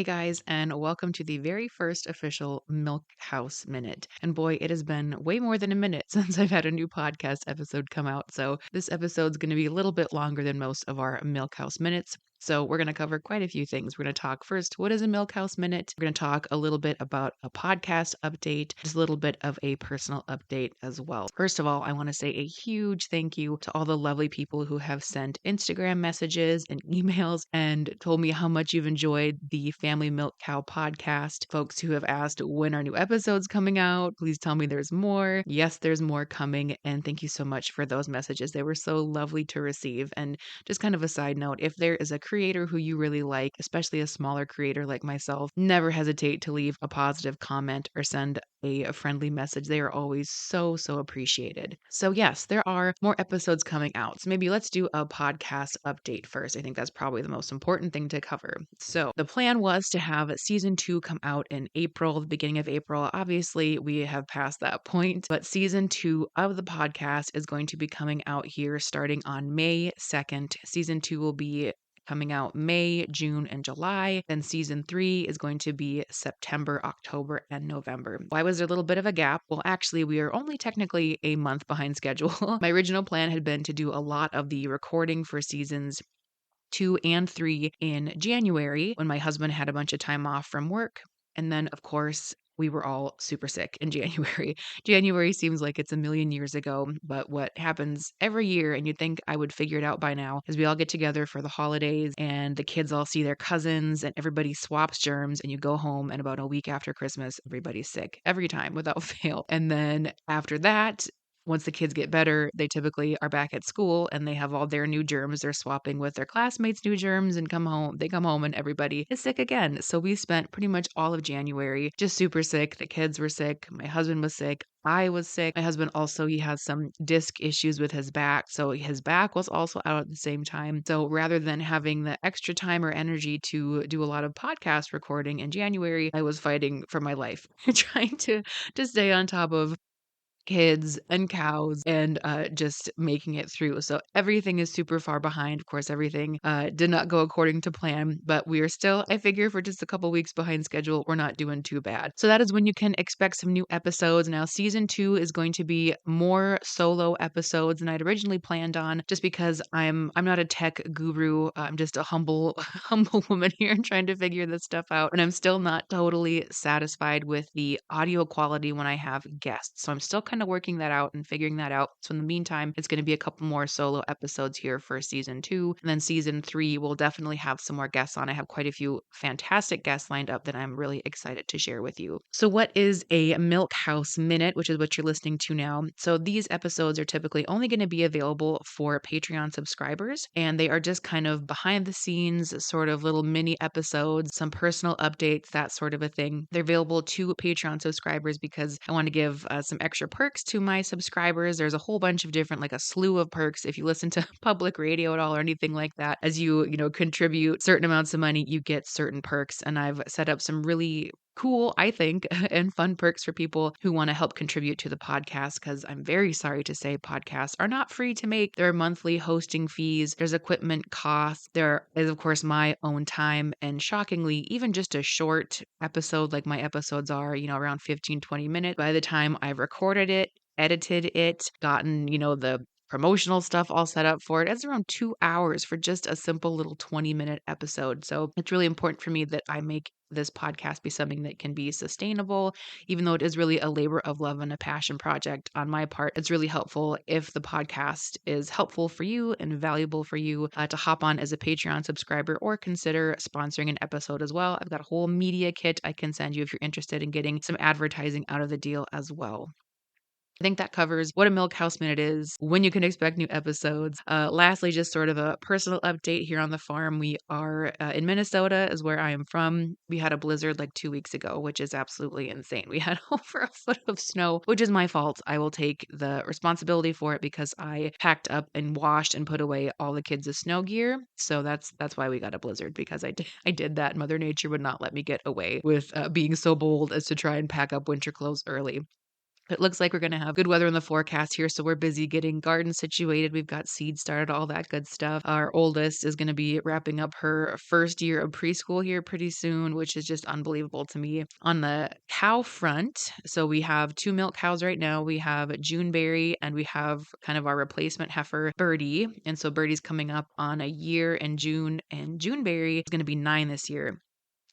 Hey guys, and welcome to the very first official Milk House Minute. And boy, it has been way more than a minute since I've had a new podcast episode come out. So this episode's going to be a little bit longer than most of our Milk House Minutes. So we're going to cover quite a few things. We're going to talk first, what is a Milk House Minute? We're going to talk a little bit about a podcast update, just a little bit of a personal update as well. First of all, I want to say a huge thank you to all the lovely people who have sent Instagram messages and emails and told me how much you've enjoyed the Family Milk Cow podcast. Folks who have asked when are new episodes coming out. Please tell me there's more. Yes, there's more coming. And thank you so much for those messages. They were so lovely to receive. And just kind of a side note, if there is a creator who you really like, especially a smaller creator like myself, never hesitate to leave a positive comment or send a friendly message. They are always so appreciated. So yes, there are more episodes coming out. So maybe let's do a podcast update first. I think that's probably the most important thing to cover. So the plan was to have season 2 come out in April, the beginning of April. Obviously, we have passed that point, but season 2 of the podcast is going to be coming out here starting on May 2nd. Season 2 will be coming out May, June, and July. Then season 3 is going to be September, October, and November. Why was there a little bit of a gap? Well, actually, we are only technically a month behind schedule. My original plan had been to do a lot of the recording for seasons 2 and 3 in January when my husband had a bunch of time off from work. And then, of course, we were all super sick in January. January seems like it's a million years ago, but what happens every year, and you'd think I would figure it out by now, is we all get together for the holidays and the kids all see their cousins and everybody swaps germs and you go home and about a week after Christmas, everybody's sick every time without fail. And then after that, once the kids get better, they typically are back at school and they have all their new germs. They're swapping with their classmates' new germs and come home. They come home and everybody is sick again. So we spent pretty much all of January just super sick. The kids were sick. My husband was sick. I was sick. My husband also, he has some disc issues with his back. So his back was also out at the same time. So rather than having the extra time or energy to do a lot of podcast recording in January, I was fighting for my life, trying to stay on top of kids and cows and just making it through. So everything is super far behind. Of course, everything did not go according to plan, but we are still, I figure, for just a couple weeks behind schedule, we're not doing too bad. So that is when you can expect some new episodes. Now, season 2 is going to be more solo episodes than I'd originally planned on, just because I'm not a tech guru. I'm just a humble humble woman here trying to figure this stuff out, and I'm still not totally satisfied with the audio quality when I have guests. So I'm still kind of working that out and figuring that out. So in the meantime, it's going to be a couple more solo episodes here for season 2. And then season 3 will definitely have some more guests on. I have quite a few fantastic guests lined up that I'm really excited to share with you. So what is a Milk House Minute, which is what you're listening to now? So these episodes are typically only going to be available for Patreon subscribers, and they are just kind of behind the scenes, sort of little mini episodes, some personal updates, that sort of a thing. They're available to Patreon subscribers because I want to give some extra perks to my subscribers. There's a whole bunch of different, like a slew of perks. If you listen to public radio at all or anything like that, as you contribute certain amounts of money, you get certain perks. And I've set up some really cool, I think, and fun perks for people who want to help contribute to the podcast, because I'm very sorry to say podcasts are not free to make. There are monthly hosting fees, there's equipment costs, there is, of course, my own time, and shockingly, even just a short episode like my episodes are, around 15-20 minutes, by the time I've recorded it, edited it, gotten, the promotional stuff all set up for it, it's around 2 hours for just a simple little 20-minute episode. So it's really important for me that I make this podcast be something that can be sustainable, even though it is really a labor of love and a passion project on my part. It's really helpful if the podcast is helpful for you and valuable for you to hop on as a Patreon subscriber or consider sponsoring an episode as well. I've got a whole media kit I can send you if you're interested in getting some advertising out of the deal as well. I think that covers what a Milk House Minute is, when you can expect new episodes. Lastly, just sort of a personal update here on the farm. We are in Minnesota, is where I am from. We had a blizzard like 2 weeks ago, which is absolutely insane. We had over a foot of snow, which is my fault. I will take the responsibility for it because I packed up and washed and put away all the kids' snow gear. So that's why we got a blizzard, because I did that. Mother Nature would not let me get away with being so bold as to try and pack up winter clothes early. It looks like we're gonna have good weather in the forecast here, so we're busy getting gardens situated. We've got seeds started, all that good stuff. Our oldest is gonna be wrapping up her first year of preschool here pretty soon, which is just unbelievable to me. On the cow front, so we have 2 milk cows right now. We have Juneberry and we have kind of our replacement heifer, Birdie. And so Birdie's coming up on a year in June, and Juneberry is gonna be 9 this year.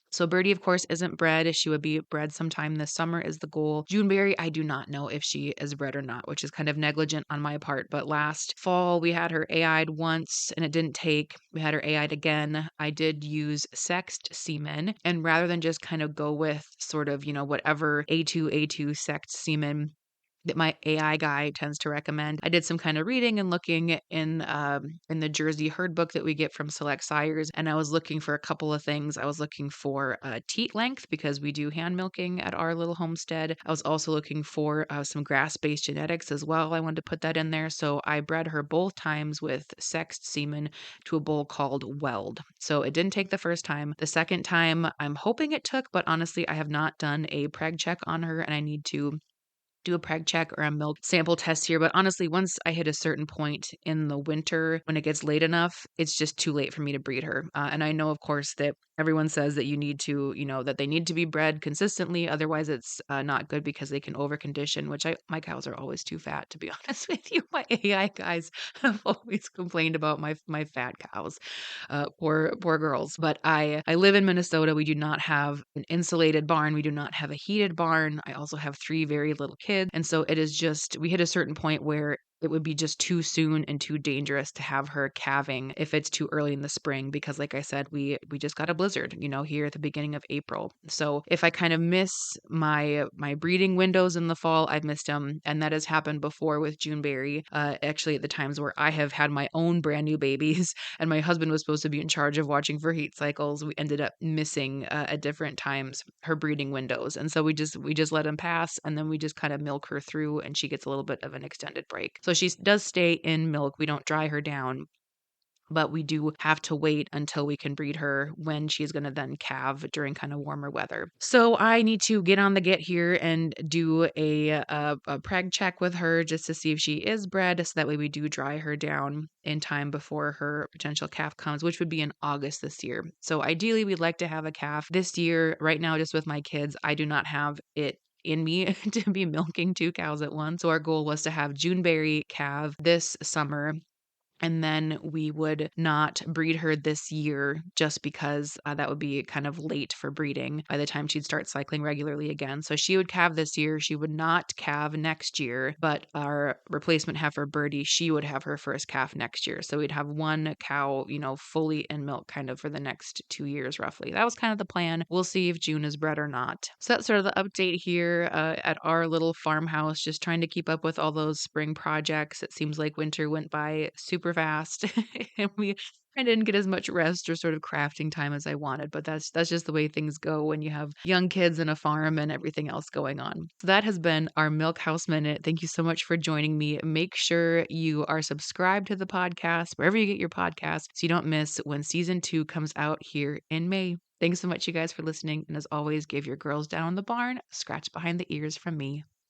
So Birdie, of course, isn't bred. She would be bred sometime this summer is the goal. Juneberry, I do not know if she is bred or not, which is kind of negligent on my part. But last fall, we had her AI'd once and it didn't take. We had her AI'd again. I did use sexed semen. And rather than just kind of go with sort of, whatever A2 sexed semen that my AI guy tends to recommend. I did some kind of reading and looking in the Jersey herd book that we get from Select Sires, and I was looking for a couple of things. I was looking for teat length because we do hand milking at our little homestead. I was also looking for some grass-based genetics as well. I wanted to put that in there, so I bred her both times with sexed semen to a bull called Weld. So it didn't take the first time. The second time, I'm hoping it took, but honestly, I have not done a preg check on her, and I need to do a preg check or a milk sample test here. But honestly, once I hit a certain point in the winter, when it gets late enough, it's just too late for me to breed her. And I know, of course, that everyone says that you need to, that they need to be bred consistently. Otherwise, it's not good because they can overcondition, which my cows are always too fat, to be honest with you. My AI guys have always complained about my fat cows. Poor girls. But I live in Minnesota. We do not have an insulated barn. We do not have a heated barn. I also have 3 very little kids. And so it is just, we hit a certain point where it would be just too soon and too dangerous to have her calving if it's too early in the spring because like I said, we just got a blizzard, here at the beginning of April. So if I kind of miss my breeding windows in the fall, I've missed them. And that has happened before with Juneberry. Actually at the times where I have had my own brand new babies and my husband was supposed to be in charge of watching for heat cycles, we ended up missing at different times her breeding windows. And so we just let him pass and then we just kind of milk her through and she gets a little bit of an extended break. So she does stay in milk. We don't dry her down, but we do have to wait until we can breed her when she's going to then calve during kind of warmer weather. So I need to get on the get here and do a preg check with her just to see if she is bred. So that way we do dry her down in time before her potential calf comes, which would be in August this year. So ideally we'd like to have a calf this year. Right now, just with my kids, I do not have it in me to be milking 2 cows at once. So our goal was to have Juneberry calve this summer. And then we would not breed her this year just because that would be kind of late for breeding by the time she'd start cycling regularly again. So she would calve this year. She would not calve next year, but our replacement heifer, Birdie, she would have her first calf next year. So we'd have 1 cow, fully in milk kind of for the next 2 years roughly. That was kind of the plan. We'll see if June is bred or not. So that's sort of the update here at our little farmhouse, just trying to keep up with all those spring projects. It seems like winter went by super fast and I didn't get as much rest or sort of crafting time as I wanted, but that's just the way things go when you have young kids and a farm and everything else going on. So that has been our Milk House Minute. Thank you so much for joining me. Make sure you are subscribed to the podcast wherever you get your podcasts so you don't miss when season 2 comes out here in May. Thanks so much, you guys, for listening. And as always, give your girls down in the barn a scratch behind the ears from me.